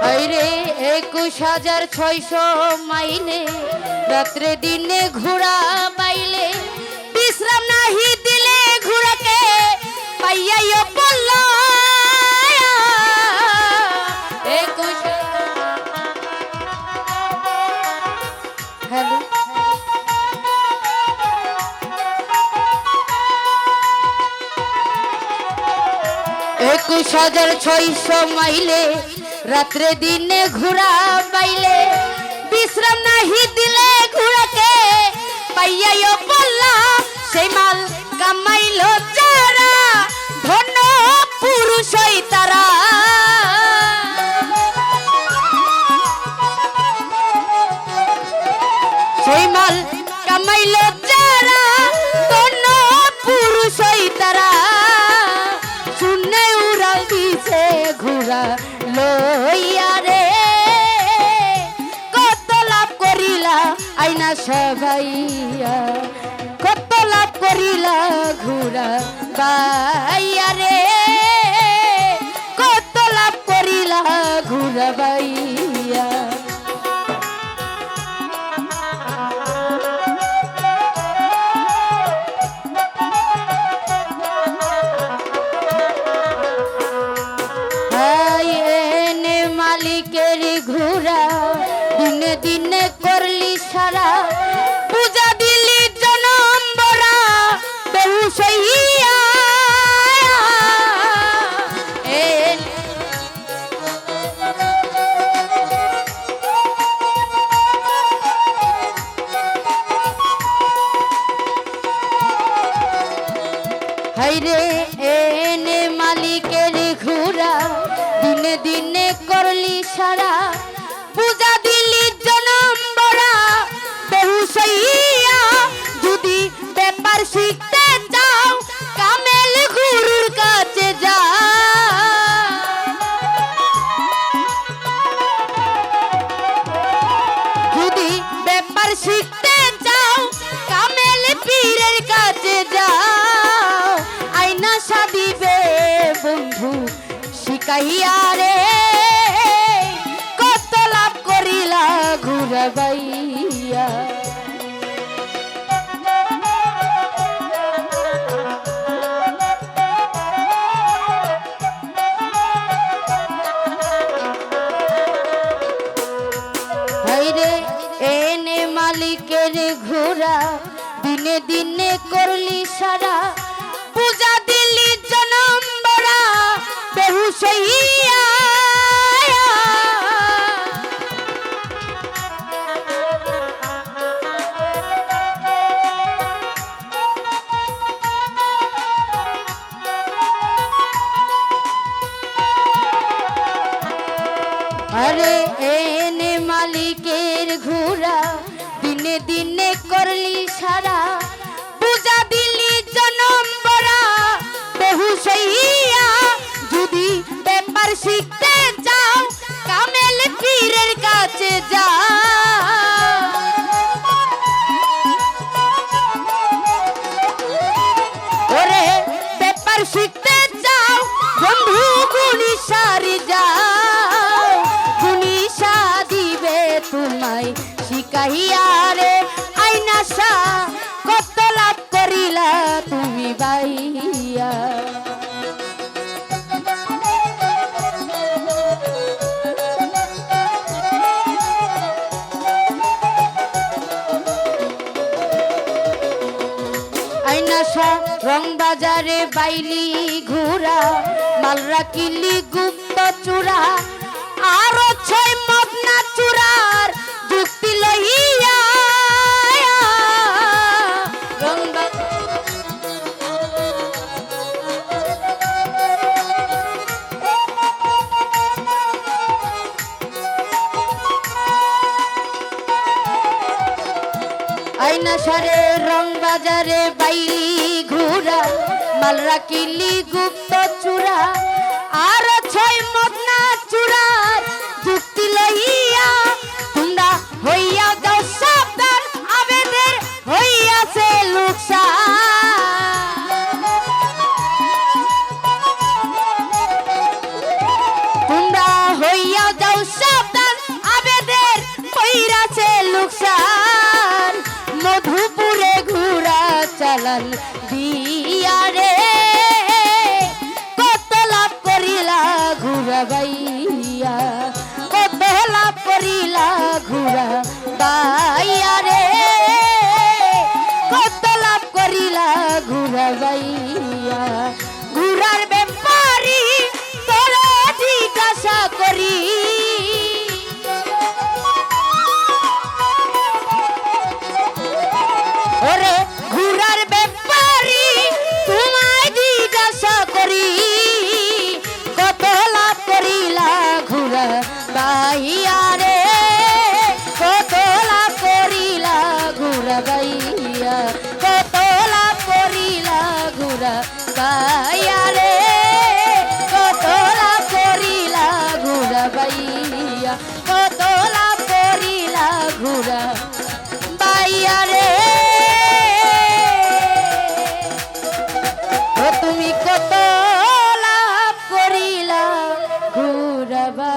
আইরে 21,600 মাইলে রাত্রে দিনে ঘোড়া বাইলে বিশ্রাম নাহি দিলে ঘোড়াকে পাইয়াইও পল্ল হ্যালো 21,600 মাইলে রাত্রে দিনে ঘোড়া বাইলে বিশ্রাম নাহি দিলে ঘোড়াকে পাইয়াইও পল্লা সেই মাল কামাইল যারা ধন্য পুরুষই তারা সেই মাল কামাইল যারা ধন্য পুরুষই তারা শুনে উড়াল দিছে ঘোড়া লইয়া রে কত লাভ করিলা আইনা সবাইয়া কত লাভ করিলা ঘোড়া বাইয়া রে কত লাভ করিলা ঘোড়া বাইয়া মালিকের ঘোড়া দিনে দিনে করলি সারা পূজা দিলি জনম বরা বেহুশ হইয়া হাইরে এনে মালিকের ঘোড়া দিনে দিনে করলি সারা পূজা দিলি জনম বরা বেহুশ হইয়া যদি ব্যাপার শিখতে যাও কামেল গুরুর কাছে যাও যদি ব্যাপার শিখতে যাও কামেল পীরের কাছে যাও আইনা সাদিবে বন্ধু শিখাইয়া রে কত লাভ করিলা ঘোড়া বাইয়া হাইরে এনে মালিকের ঘোড়া দিনে দিনে করলি সারা পূজা দিলি জনম বরা বেহুশ হইয়া আরে এনে মালিকের ঘোড়া দিনে দিনে করলি সারা পূজা দিলি জনম বরা বেহুশ হইয়া যদি ব্যাপার শিখতে যাও কামেল পীরের কাছে যাও ওরে ব্যাপার শিখতে যাও বন্ধু গুণিসারি যাও গুণিসা দিবে তোমায় শিখাইয়া রে আইনাশা কত লাভ করিলা তুমি বাইয়া আইনাশা রং বাজারে বাইলি ঘোড়া মাল রাখিলি গুপ্ত চূড়া আরো 6 মদনা চূড়ার যুক্তি লইয়া আইনা সারে রং বাজারে বাইলি ঘোড়া মাল রাখিলি গুপ্ত চূড়া আর 6 মদনা চূড়ার যুক্তি লইয়া তোমরা হইয়া যাও সাবধান আবেদের হইয়াছে লোকসান তোমরা হইয়া যাও ঘুরাবাইয়া ঘুরার ব্যাপারি তোরে জিজ্ঞাসা করি ওরে ঘুরার ব্যাপারি তোমায় জিজ্ঞাসা করি কত লাভ করিলা ঘুরা বাইয়া রে কত লাভ করিলা ঘুরা বাইয়া কত লাভ করিলা ঘুরা বাইয়া রে কত লাভ করিলা ঘুরা বাইয়া কত লাভ করিলা ঘুরা বাইয়া রে তুমি কত লাভ করিলা ঘুরাবা